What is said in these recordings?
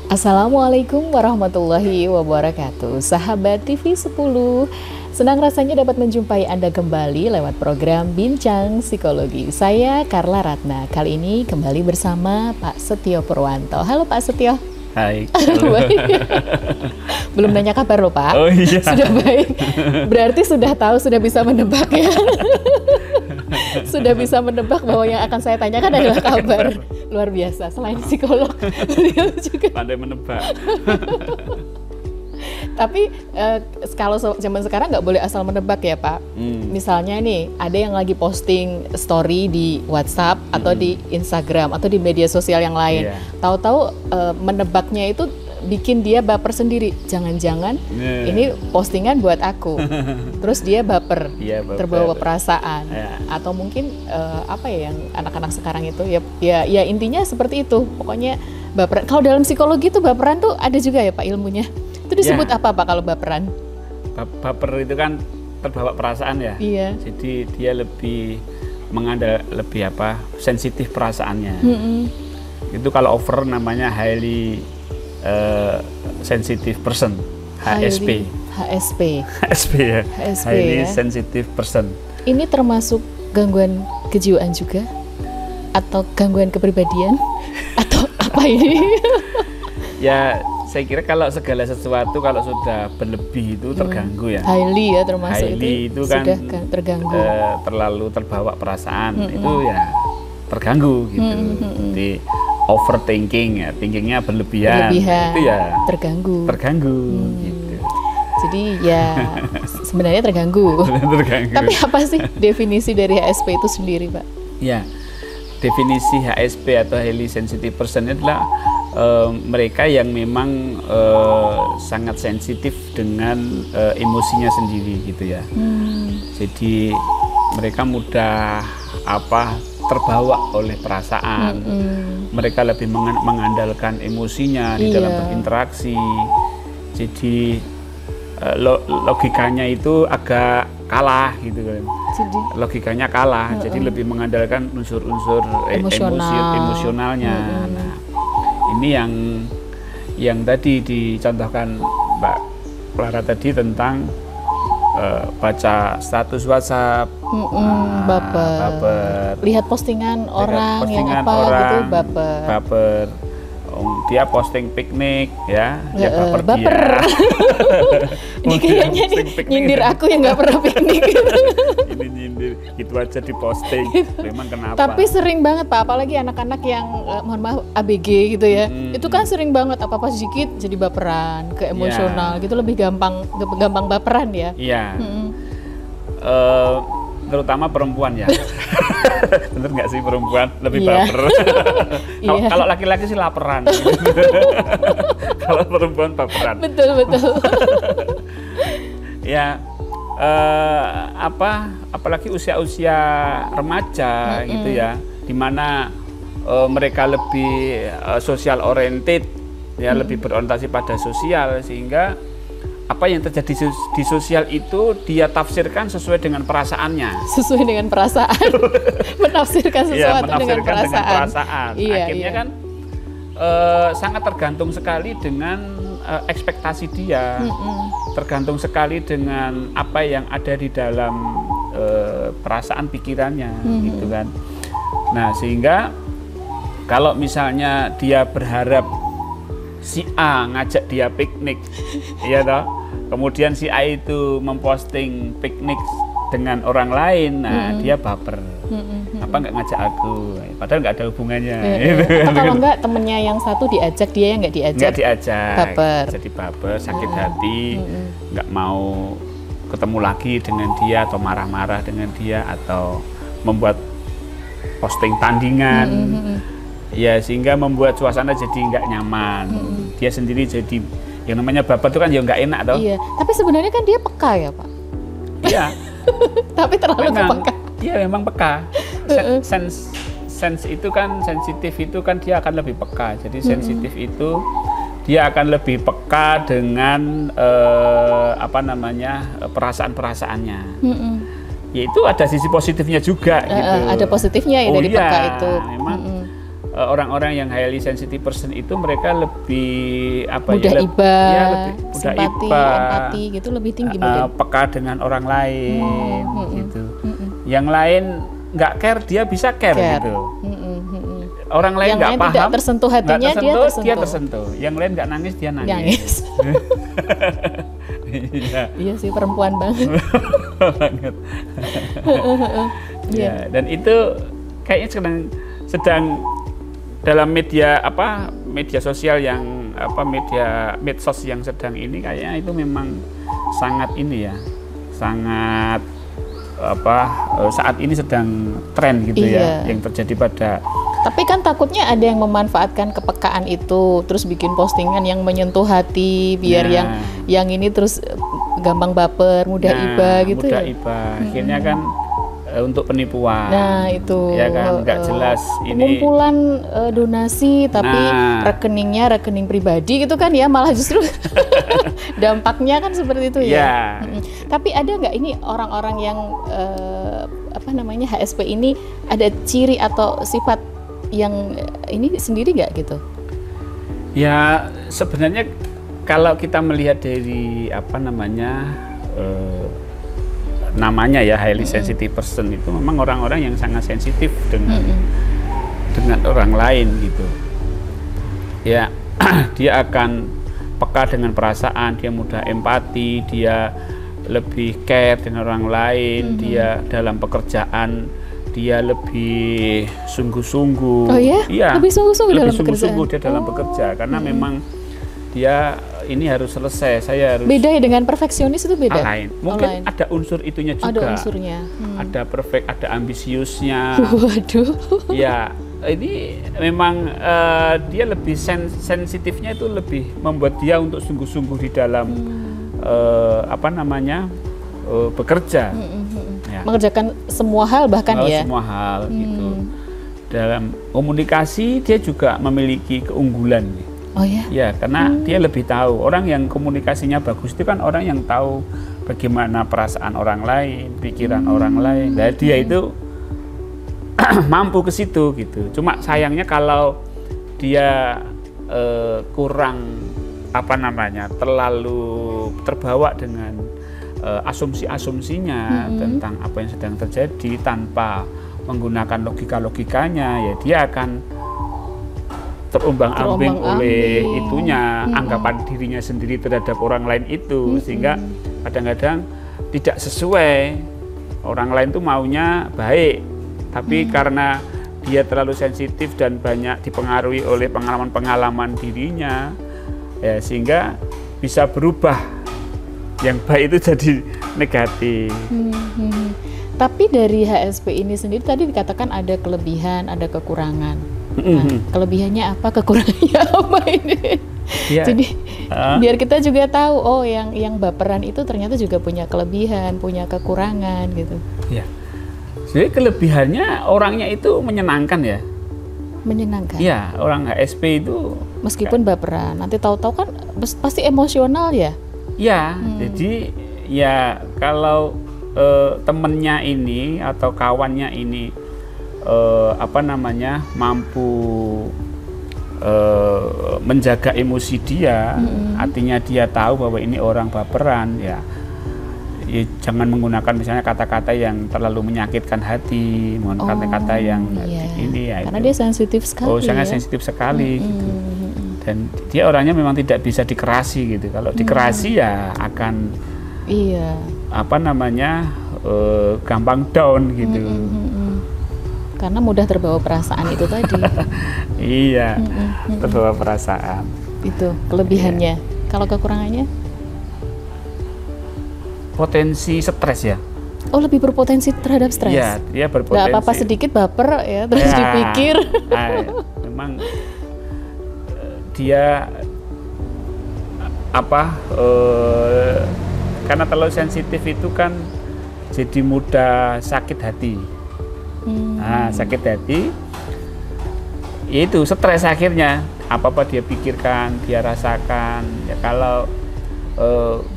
Assalamualaikum warahmatullahi wabarakatuh. Sahabat TV 10, senang rasanya dapat menjumpai Anda kembali lewat program Bincang Psikologi. Saya Carla Ratna. Kali ini kembali bersama Pak Setio Purwanto. Halo Pak Setio. Hai. Belum nanya kabar loh Pak. Oh iya. Sudah baik. Berarti sudah tahu, sudah bisa menebak ya. Sudah bisa menebak bahwa yang akan saya tanyakan adalah kabar. Luar biasa, selain psikolog, beliau juga pandai menebak. Tapi kalau zaman sekarang nggak boleh asal menebak ya Pak. Misalnya nih, ada yang lagi posting story di WhatsApp atau di Instagram atau di media sosial yang lain. Tahu-tahu menebaknya itu bikin dia baper sendiri. Jangan-jangan ini postingan buat aku. Terus dia baper, terbawa perasaan. Atau mungkin apa ya yang anak-anak sekarang itu ya intinya seperti itu. Pokoknya baper. Kalau dalam psikologi itu baperan tuh ada juga ya Pak ilmunya. Itu disebut apa Pak kalau baperan? Baper itu kan terbawa perasaan ya. Iya. Jadi dia lebih lebih sensitif perasaannya. Itu kalau over namanya highly sensitive person, HSP. HSP ya. Highly sensitive person. Ini termasuk gangguan kejiwaan juga? Atau gangguan kepribadian? Atau apa ini? Ya, saya kira kalau segala sesuatu kalau sudah berlebih itu terganggu ya. Highly ya termasuk itu kan sudah terganggu. Terlalu terbawa perasaan itu ya terganggu gitu. Jadi overthinking ya, thinkingnya berlebihan. Itu ya terganggu gitu. Jadi ya sebenarnya terganggu. Tapi apa sih definisi dari HSP itu sendiri Pak? Ya, definisi HSP atau highly sensitive person adalah mereka yang memang sangat sensitif dengan emosinya sendiri gitu ya. Jadi mereka mudah terbawa oleh perasaan. Mereka lebih mengandalkan emosinya di dalam berinteraksi. Jadi logikanya itu agak kalah gitu kan. Logikanya kalah. Jadi lebih mengandalkan unsur-unsur emosionalnya. Nah, ini yang tadi dicontohkan Mbak Clara tadi tentang baca status WhatsApp, baper. Lihat postingan orang yang gitu baper. Dia posting piknik ya baper. Dia. Ini kayaknya nyindir aku yang nggak pernah piknik. Ini nyindir itu aja diposting. Memang kenapa? Tapi sering banget Pak, apalagi anak-anak yang mohon maaf ABG gitu ya. Itu kan sering banget apa-apa sedikit jadi baperan, ke emosional gitu, lebih gampang baperan ya. Iya. Terutama perempuan ya. Bener nggak sih perempuan lebih baper? Kalau laki-laki sih laperan. Kalau perempuan baperan. Betul. Ya, apalagi usia-usia remaja gitu ya, dimana mereka lebih social oriented ya, lebih berorientasi pada sosial, sehingga apa yang terjadi di sosial itu dia tafsirkan sesuai dengan perasaannya. Sesuai dengan perasaan. Menafsirkan sesuatu dengan perasaan. Akhirnya kan sangat tergantung sekali dengan ekspektasi dia. Tergantung sekali dengan apa yang ada di dalam perasaan pikirannya gitu kan. Nah, sehingga kalau misalnya dia berharap si A ngajak dia piknik, iya toh. Kemudian si A itu memposting piknik dengan orang lain, nah dia baper. Apa nggak ngajak aku? Padahal nggak ada hubungannya. Atau kalau nggak temennya yang satu diajak, dia yang nggak diajak. Nggak diajak. Baper. Jadi baper, sakit hati, nggak mau ketemu lagi dengan dia atau marah-marah dengan dia atau membuat posting tandingan. Ya, sehingga membuat suasana jadi nggak nyaman. Dia sendiri jadi yang namanya baper itu kan ya nggak enak toh. Iya, tapi sebenarnya kan dia peka ya Pak. Iya. Tapi terlalu peka. Iya, memang peka. Sense itu kan, sensitif itu kan dia akan lebih peka. Jadi sensitif itu dia akan lebih peka dengan perasaan-perasaannya. Ya itu ada sisi positifnya juga gitu. Ada positifnya ya dari peka itu. Memang orang-orang yang highly sensitive person itu mereka lebih apa mudah ya, iba, ya lebih mudah simpati, iba, empati gitu lebih tinggi mungkin. peka dengan orang lain gitu. Yang lain nggak care, dia bisa care. Gitu. Orang lain nggak paham, tidak tersentuh hatinya, dia tersentuh. Yang lain nggak nangis, dia nangis. Iya sih, perempuan banget. Banget. Ya, dan itu kayaknya sedang dalam media sosial yang medsos yang sedang ini kayaknya itu memang sangat ini ya, sangat saat ini sedang tren gitu ya, yang terjadi pada. Tapi kan takutnya ada yang memanfaatkan kepekaan itu, terus bikin postingan yang menyentuh hati, biar yang ini terus gampang baper, mudah iba gitu. Mudah iba, akhirnya kan untuk penipuan. Nah itu. Ya kan, nggak jelas ini. Pengumpulan donasi, tapi rekeningnya rekening pribadi gitu kan ya, malah justru dampaknya kan seperti itu ya. Tapi ada nggak ini orang-orang yang HSP ini ada ciri atau sifat yang ini sendiri nggak gitu? Ya sebenarnya kalau kita melihat dari namanya ya highly sensitive person itu memang orang-orang yang sangat sensitif dengan orang lain gitu. Ya dia akan peka dengan perasaan, dia mudah empati, dia lebih care dengan orang lain, dia dalam pekerjaan dia lebih sungguh-sungguh. Oh ya? Iya, lebih sungguh-sungguh dalam sungguh-sungguh dia dalam bekerja karena memang dia ini harus selesai. Saya harus. Beda ya dengan perfeksionis itu beda. Lain. Mungkin ada unsur itunya juga. Ada unsurnya. Ada perfect, ada ambisiusnya. Waduh. Ya, ini memang dia lebih sensitifnya itu lebih membuat dia untuk sungguh-sungguh di dalam bekerja. Ya. Mengerjakan semua hal bahkan semua hal gitu. Dalam komunikasi dia juga memiliki keunggulan. Oh ya? Ya, karena dia lebih tahu. Orang yang komunikasinya bagus itu kan orang yang tahu bagaimana perasaan orang lain, pikiran orang lain. Nah, dia itu mampu ke situ gitu. Cuma sayangnya kalau dia kurang terlalu terbawa dengan asumsi-asumsinya tentang apa yang sedang terjadi tanpa menggunakan logika-logikanya, ya dia akan terumbang-ambing oleh itunya, anggapan dirinya sendiri terhadap orang lain itu, sehingga kadang-kadang tidak sesuai. Orang lain tuh maunya baik, tapi karena dia terlalu sensitif dan banyak dipengaruhi oleh pengalaman-pengalaman dirinya, ya sehingga bisa berubah, yang baik itu jadi negatif. Tapi dari HSP ini sendiri tadi dikatakan ada kelebihan, ada kekurangan. Nah, kelebihannya apa, kekurangannya apa ini? Ya. Jadi biar kita juga tahu, oh yang baperan itu ternyata juga punya kelebihan, punya kekurangan gitu. Ya. Jadi kelebihannya orangnya itu menyenangkan ya. Menyenangkan. Iya, orang HSP itu meskipun baperan, nanti tahu-tahu kan pasti emosional ya. Iya, jadi ya kalau temennya ini atau kawannya ini mampu menjaga emosi dia, artinya dia tahu bahwa ini orang baperan, ya jangan menggunakan misalnya kata-kata yang terlalu menyakitkan hati, kata-kata yang ini ya. Karena dia sensitif sekali. Oh, sangat sensitif sekali gitu. Dan dia orangnya memang tidak bisa dikerasi gitu. Kalau dikerasi ya akan gampang down gitu. Karena mudah terbawa perasaan itu tadi. Iya, terbawa perasaan. Itu kelebihannya. Kalau kekurangannya? Potensi stres ya. Oh, lebih berpotensi terhadap stres. Iya, dia berpotensi. Gak apa-apa sedikit baper ya, terus dipikir. Memang dia karena terlalu sensitif itu kan jadi mudah sakit hati. Nah, sakit hati itu stres akhirnya, apa-apa dia pikirkan, dia rasakan. Ya kalau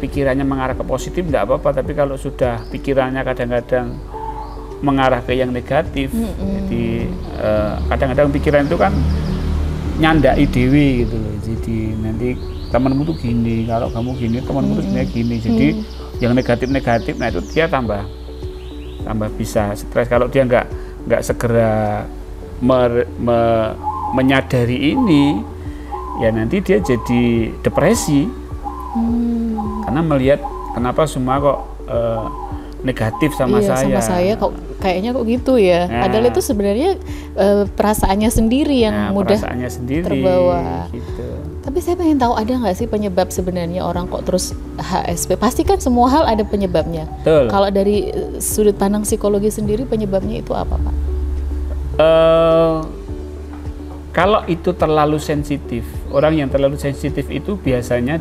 pikirannya mengarah ke positif tidak apa-apa, tapi kalau sudah pikirannya kadang-kadang mengarah ke yang negatif. Jadi kadang-kadang pikiran itu kan nyandai dewi gitu loh. Jadi nanti temanmu tuh gini, kalau kamu gini temanmu tuh gini. Jadi yang negatif-negatif, nah itu dia tambah bisa stres. Kalau dia nggak segera menyadari ini, ya nanti dia jadi depresi karena melihat kenapa semua kok negatif sama saya. Sama saya kok kayaknya kok gitu ya. Nah, padahal itu sebenarnya perasaannya sendiri yang mudah terbawa. Gitu. Tapi saya pengen tahu, ada nggak sih penyebab sebenarnya orang kok terus HSP? Pasti kan semua hal ada penyebabnya. Betul. Kalau dari sudut pandang psikologi sendiri, penyebabnya itu apa, Pak? Kalau itu terlalu sensitif, orang yang terlalu sensitif itu biasanya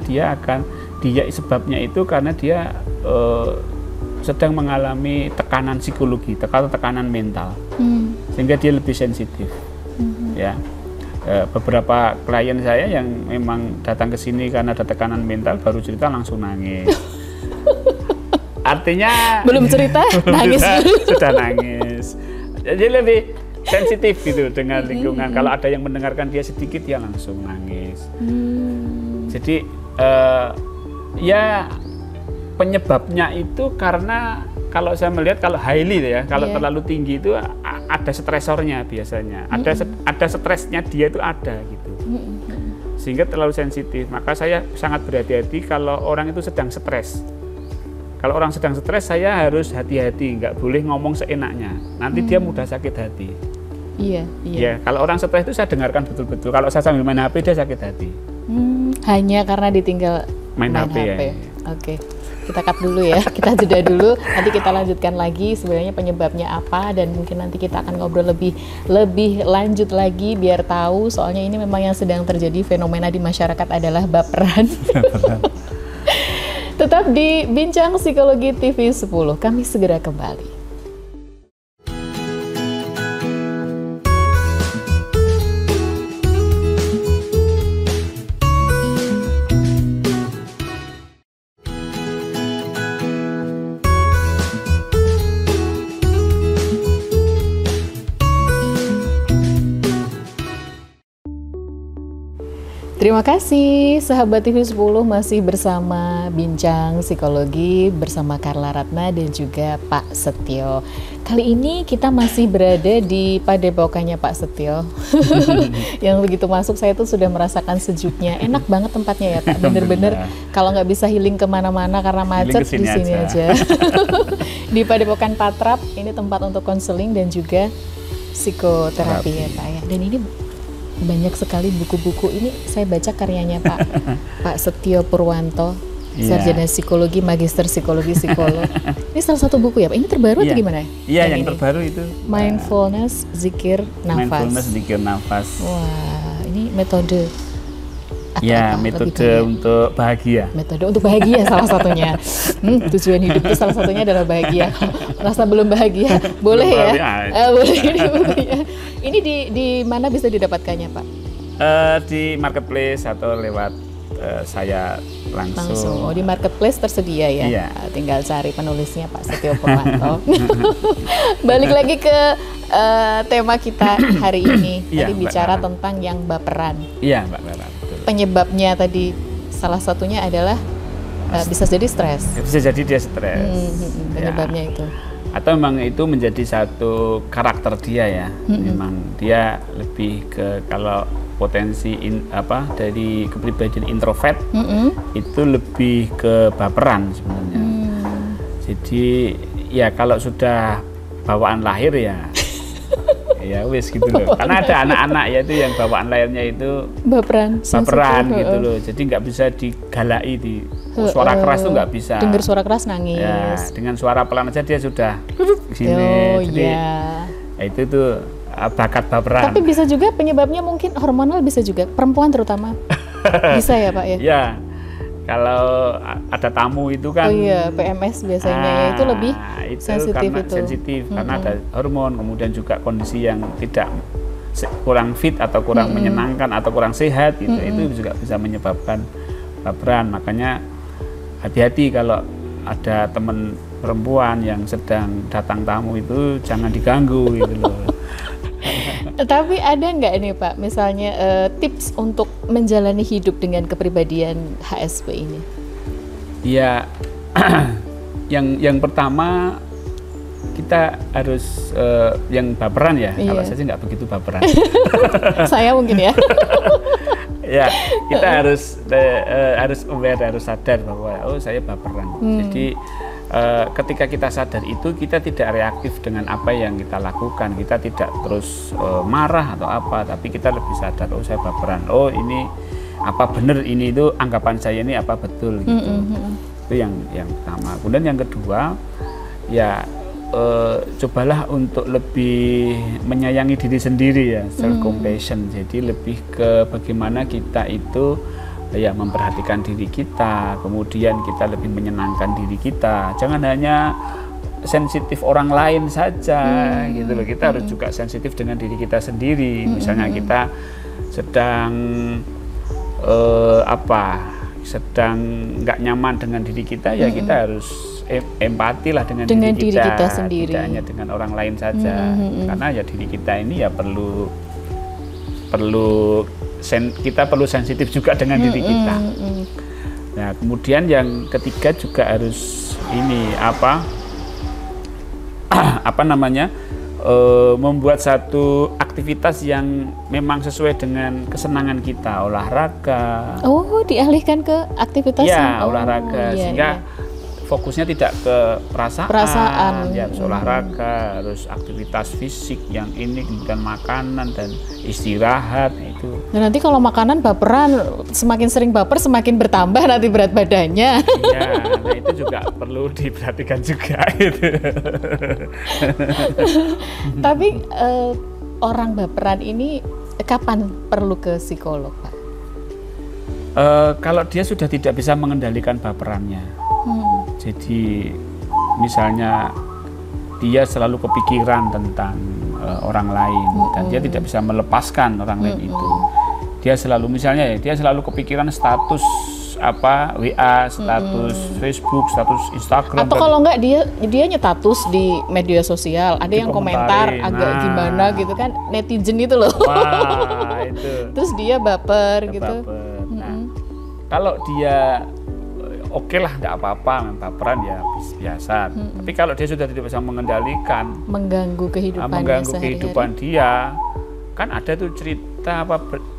sebabnya itu karena dia sedang mengalami tekanan psikologi, tekanan mental, sehingga dia lebih sensitif. Ya, beberapa klien saya yang memang datang ke sini karena ada tekanan mental, baru cerita langsung nangis. Artinya belum cerita nangis, sudah nangis. Jadi lebih sensitif gitu dengan lingkungan. Kalau ada yang mendengarkan dia sedikit, dia langsung nangis. Jadi ya penyebabnya itu karena kalau saya melihat kalau highly ya, kalau terlalu tinggi itu ada stresornya biasanya, ada stresnya dia itu ada gitu, sehingga terlalu sensitif. Maka saya sangat berhati-hati kalau orang itu sedang stres. Kalau orang sedang stres, saya harus hati-hati, nggak boleh ngomong seenaknya. Nanti dia mudah sakit hati. Iya. Ya, kalau orang stres itu saya dengarkan betul-betul. Kalau saya sambil main HP, dia sakit hati. Hanya karena ditinggal main HP. Ya. Oke, kita cut dulu ya. Kita jeda dulu. Nanti kita lanjutkan lagi sebenarnya penyebabnya apa, dan mungkin nanti kita akan ngobrol lebih lanjut lagi biar tahu. Soalnya ini memang yang sedang terjadi fenomena di masyarakat adalah baperan. Tetap di Bincang Psikologi TV 10, kami segera kembali. Terima kasih sahabat TV 10, masih bersama Bincang Psikologi bersama Carla Ratna dan juga Pak Setio. Kali ini kita masih berada di padepokannya Pak Setio. Yang begitu masuk saya tuh sudah merasakan sejuknya. Enak banget tempatnya ya Pak, bener-bener kalau nggak bisa healing kemana-mana karena macet di sini aja. Di Padepokan Patrap, ini tempat untuk konseling dan juga psikoterapi ya Pak ya. Dan ini banyak sekali buku-buku. Ini saya baca karyanya Pak Setio Purwanto, sarjana psikologi, magister psikologi, psikolog. Ini salah satu buku ya Pak? Ini terbaru atau gimana? Iya, yang terbaru itu Mindfulness, Zikir, Nafas. Mindfulness, Zikir, Nafas. Wah, ini metode ya, metode untuk bahagia. Metode untuk bahagia salah satunya. Tujuan hidup itu salah satunya adalah bahagia. Rasa belum bahagia, boleh ya? Boleh ini bukunya. Ini di mana bisa didapatkannya Pak? Di marketplace atau lewat saya langsung. Oh, di marketplace tersedia ya? Iya. Tinggal cari penulisnya Pak Setio Purwanto. Balik lagi ke tema kita hari ini. Tadi bicara tentang yang baperan. Iya, Mbak Clara. Penyebabnya tadi salah satunya adalah bisa jadi stres. Bisa jadi dia stres. Penyebabnya itu. Atau memang itu menjadi satu karakter dia ya. Memang dia lebih ke, kalau potensi dari kepribadian introvert itu lebih ke baperan sebenarnya. Jadi ya kalau sudah bawaan lahir ya ya wis gitu loh. Karena ada anak-anak ya itu yang bawaan lahirnya itu baperan gitu loh. Jadi nggak bisa digalai, di suara keras tuh nggak bisa. Dengar suara keras nangis. Ya, dengan suara pelan aja dia sudah di sini. Jadi ya itu tuh bakat baperan. Tapi bisa juga penyebabnya mungkin hormonal, bisa juga perempuan terutama. Bisa ya Pak ya? Ya. Kalau ada tamu itu kan, PMS biasanya ya, itu lebih sensitif karena ada hormon, kemudian juga kondisi yang tidak kurang fit atau kurang menyenangkan atau kurang sehat gitu, itu juga bisa menyebabkan baperan. Makanya hati-hati kalau ada teman perempuan yang sedang datang tamu itu jangan diganggu gitu loh. Tapi ada nggak nih Pak, misalnya tips untuk menjalani hidup dengan kepribadian HSP ini? Ya, yang pertama kita harus yang baperan ya. Kalau saya sih nggak begitu baperan. Saya mungkin ya. Ya, kita harus aware, harus sadar bahwa saya baperan. Jadi ketika kita sadar itu, kita tidak reaktif dengan apa yang kita lakukan, kita tidak terus marah atau apa, tapi kita lebih sadar, saya baperan, ini apa benar ini, itu anggapan saya ini apa betul gitu. Itu yang pertama. Kemudian yang kedua, ya cobalah untuk lebih menyayangi diri sendiri ya, self compassion. Jadi lebih ke bagaimana kita itu ya memperhatikan diri kita, kemudian kita lebih menyenangkan diri kita. Jangan hanya sensitif orang lain saja gitu loh. Kita harus juga sensitif dengan diri kita sendiri. Misalnya kita sedang sedang nggak nyaman dengan diri kita, ya kita harus empati lah dengan diri kita sendiri, tidak hanya dengan orang lain saja. Karena ya diri kita ini ya perlu kita perlu sensitif juga dengan diri kita. Nah, kemudian yang ketiga juga harus ini membuat satu aktivitas yang memang sesuai dengan kesenangan kita, olahraga. Oh, dialihkan ke aktivitas olahraga, sehingga fokusnya tidak ke perasaan. Ya, harus olahraga, harus aktivitas fisik yang ini, kemudian makanan dan istirahat itu. Nah, nanti kalau makanan baperan, semakin sering baper semakin bertambah nanti berat badannya. Iya, nah itu juga perlu diperhatikan juga itu. Tapi orang baperan ini kapan perlu ke psikolog, Pak? Kalau dia sudah tidak bisa mengendalikan baperannya. Jadi misalnya dia selalu kepikiran tentang orang lain dan dia tidak bisa melepaskan orang lain itu. Dia selalu kepikiran status WA, status Facebook, status Instagram. Atau kalau enggak dia nyetatus di media sosial, ada yang komentar agak gimana gitu kan, netizen itu loh. Wah, itu. Terus dia baper gitu. Nah, kalau dia oke lah, nggak apa-apa, baperan ya biasa. Tapi kalau dia sudah tidak bisa mengendalikan, mengganggu kehidupan dia, kan ada tuh cerita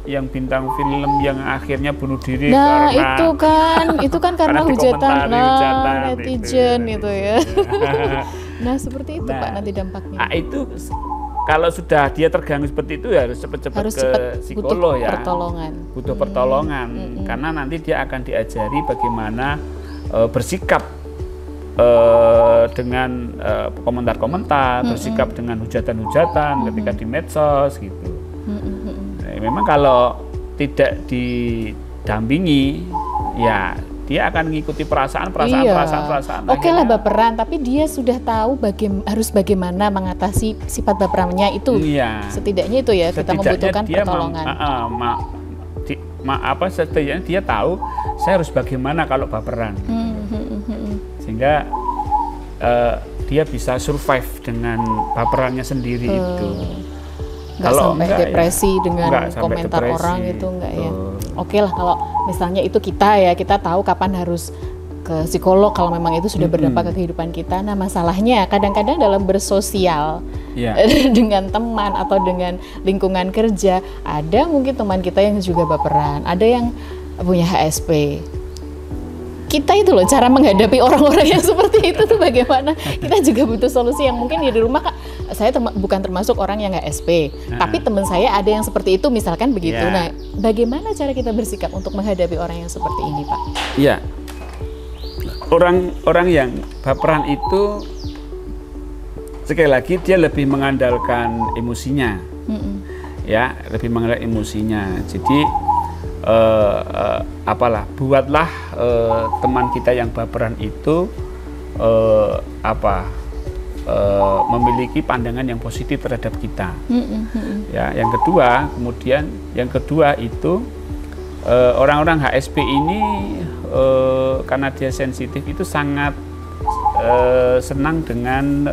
yang bintang film yang akhirnya bunuh diri. Nah, itu kan karena hujatan netizen itu ya. Nah, seperti itu Pak nanti dampaknya. Nah, itu kalau sudah dia terganggu seperti itu ya harus cepat-cepat ke psikolog ya. Butuh pertolongan karena nanti dia akan diajari bagaimana bersikap dengan komentar-komentar, bersikap dengan hujatan-hujatan ketika di medsos gitu. Nah, memang kalau tidak didampingi ya dia akan mengikuti perasaan. Oke lah baperan, tapi dia sudah tahu harus bagaimana mengatasi sifat baperannya itu. Iya. Setidaknya itu ya, kita membutuhkan pertolongan. Setidaknya dia tahu saya harus bagaimana kalau baperan. Sehingga dia bisa survive dengan baperannya sendiri itu. Kalau sampai depresi dengan komentar orang itu enggak ya. Oke lah kalau misalnya itu kita tahu kapan harus ke psikolog kalau memang itu sudah berdampak ke kehidupan kita. Nah, masalahnya kadang-kadang dalam bersosial dengan teman atau dengan lingkungan kerja, ada mungkin teman kita yang juga baperan, ada yang punya HSP. Kita itu loh cara menghadapi orang-orang yang seperti itu tuh bagaimana? Kita juga butuh solusi yang mungkin di rumah saya bukan termasuk orang yang HSP, tapi teman saya ada yang seperti itu misalkan begitu. Nah, bagaimana cara kita bersikap untuk menghadapi orang yang seperti ini, Pak? Iya, orang yang baperan itu sekali lagi dia lebih mengandalkan emosinya, ya lebih mengandalkan emosinya. Jadi buatlah teman kita yang baperan itu memiliki pandangan yang positif terhadap kita. Ya, yang kedua itu orang-orang HSP ini karena dia sensitif itu sangat senang dengan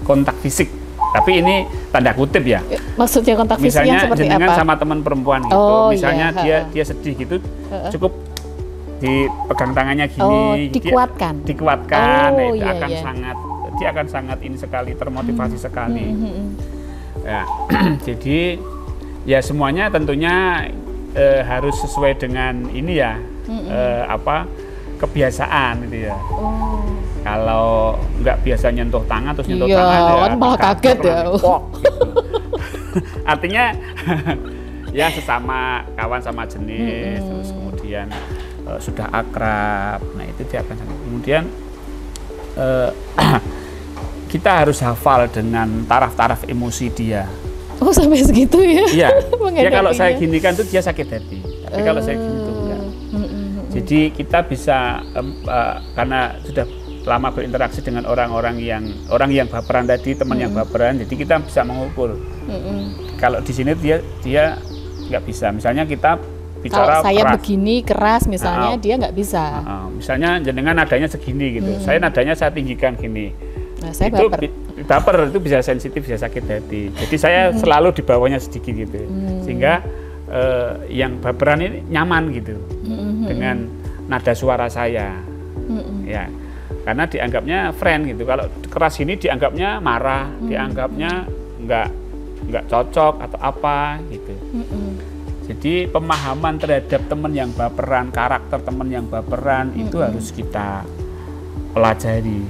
kontak fisik. Tapi ini tanda kutip ya. Maksudnya kontak fisik yang seperti jenengan apa? sama teman perempuan gitu. Oh, Misalnya iya. dia sedih gitu, cukup dipegang tangannya gini. Dikuatkan. Dikuatkan. Nah, itu iya, akan iya. dia akan sangat ini sekali, termotivasi sekali. Ya, jadi ya semuanya tentunya harus sesuai dengan ini ya, kebiasaan gitu ya. Kalau nggak biasa nyentuh tangan terus nyentuh tangan ya kan malah kaget ya. Gitu. Artinya ya sesama kawan sama jenis, terus kemudian sudah akrab. Nah itu dia akan kemudian kita harus hafal dengan taraf-taraf emosi dia. Oh sampai segitu ya? Iya. Ya kalau saya gini kan tuh dia sakit hati. Tapi kalau saya gini tuh enggak. Jadi kita bisa karena sudah lama berinteraksi dengan orang yang baperan tadi, teman yang baperan, jadi kita bisa mengukur. Kalau di sini dia nggak bisa. Misalnya kita bicara kalau saya keras. Begini keras misalnya dia nggak bisa. Misalnya jenengan nadanya segini gitu, saya nadanya saya tinggikan gini. Nah, saya itu baper itu bisa sensitif, bisa sakit hati. Jadi saya selalu di bawahnya sedikit gitu, sehingga yang baperan ini nyaman gitu dengan nada suara saya. Ya. Karena dianggapnya friend gitu. Kalau keras ini dianggapnya marah, dianggapnya nggak cocok atau apa gitu. Jadi pemahaman terhadap teman yang baperan, karakter teman yang baperan itu harus kita pelajari.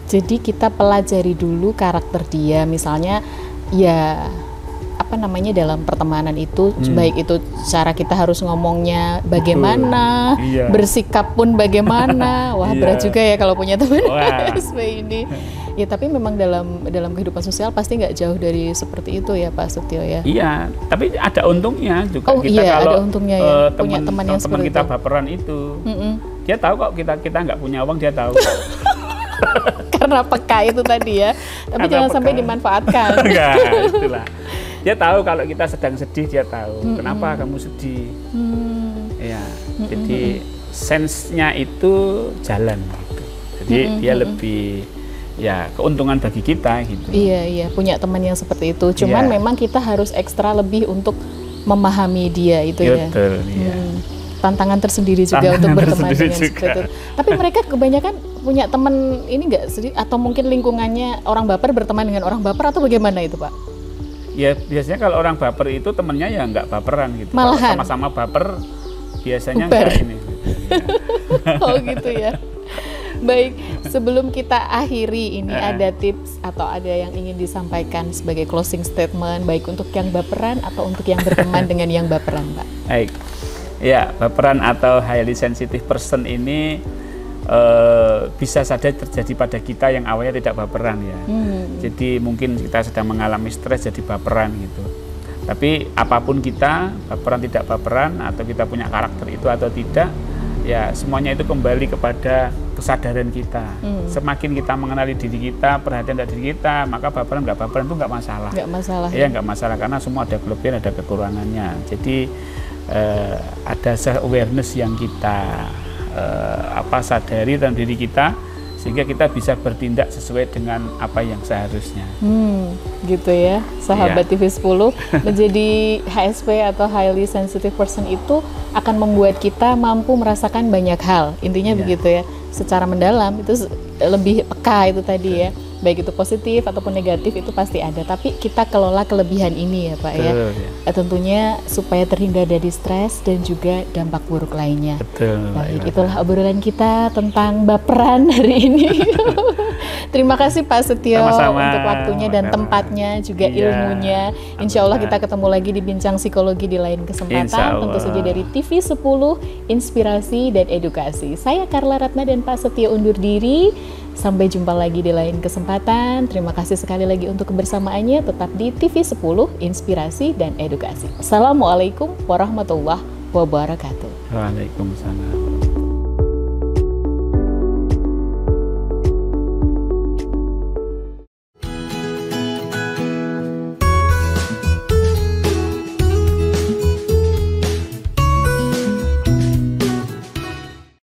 Jadi kita pelajari dulu karakter dia, misalnya ya dalam pertemanan itu, baik itu cara kita harus ngomongnya bagaimana, bersikap pun bagaimana. Wah berat juga ya kalau punya teman SP ini. Ya tapi memang dalam kehidupan sosial pasti nggak jauh dari seperti itu ya Pak Setio ya. Iya, tapi ada untungnya juga kita kalau ada untungnya ya, punya teman yang seperti kita baperan itu, dia tahu kok kita nggak punya uang, dia tahu. Karena peka itu tadi ya, tapi jangan sampai dimanfaatkan. Enggak, itulah. Dia tahu kalau kita sedang sedih, dia tahu kenapa kamu sedih. Ya, jadi sense-nya itu jalan gitu. Jadi dia lebih ya keuntungan bagi kita gitu. Iya, punya teman yang seperti itu. Cuman memang kita harus ekstra lebih untuk memahami dia itu ya. Betul, iya. Tantangan tersendiri juga untuk berteman dengan seperti itu. Tapi mereka kebanyakan punya teman ini nggak sedih, atau mungkin lingkungannya orang baper berteman dengan orang baper, atau bagaimana itu Pak? Ya biasanya kalau orang baper itu temennya ya nggak baperan gitu. Malahan. Kalau sama-sama baper biasanya nggak ini. Oh gitu ya. Baik, sebelum kita akhiri ini ada tips atau ada yang ingin disampaikan sebagai closing statement baik untuk yang baperan atau untuk yang berteman dengan yang baperan Pak? Baik, ya baperan atau highly sensitive person ini bisa saja terjadi pada kita yang awalnya tidak baperan ya. Jadi mungkin kita sedang mengalami stres jadi baperan gitu. Tapi apapun kita, baperan tidak baperan, atau kita punya karakter itu atau tidak, ya semuanya itu kembali kepada kesadaran kita. Semakin kita mengenali diri kita, perhatian dari diri kita, maka baperan nggak baperan itu nggak masalah. Nggak masalah. Ya nggak masalah, karena semua ada kelebihan, ada kekurangannya. Jadi ada self-awareness yang kita sadari dalam diri kita, sehingga kita bisa bertindak sesuai dengan apa yang seharusnya. Gitu ya, sahabat TV 10, menjadi HSP atau highly sensitive person itu akan membuat kita mampu merasakan banyak hal. Intinya begitu ya, secara mendalam itu lebih peka itu tadi ya. Baik itu positif ataupun negatif itu pasti ada, tapi kita kelola kelebihan ini ya Pak ya. Tentunya supaya terhindar dari stres dan juga dampak buruk lainnya. Baik, itulah obrolan kita tentang baperan hari ini. Terima kasih Pak Setio untuk waktunya dan tempatnya, juga ilmunya. Insya Allah kita ketemu lagi di Bincang Psikologi di lain kesempatan, tentu saja dari TV 10 Inspirasi dan Edukasi. Saya Carla Ratna dan Pak Setio undur diri. Sampai jumpa lagi di lain kesempatan. Terima kasih sekali lagi untuk kebersamaannya. Tetap di TV 10 Inspirasi dan Edukasi. Assalamualaikum warahmatullahi wabarakatuh. Waalaikumsalam.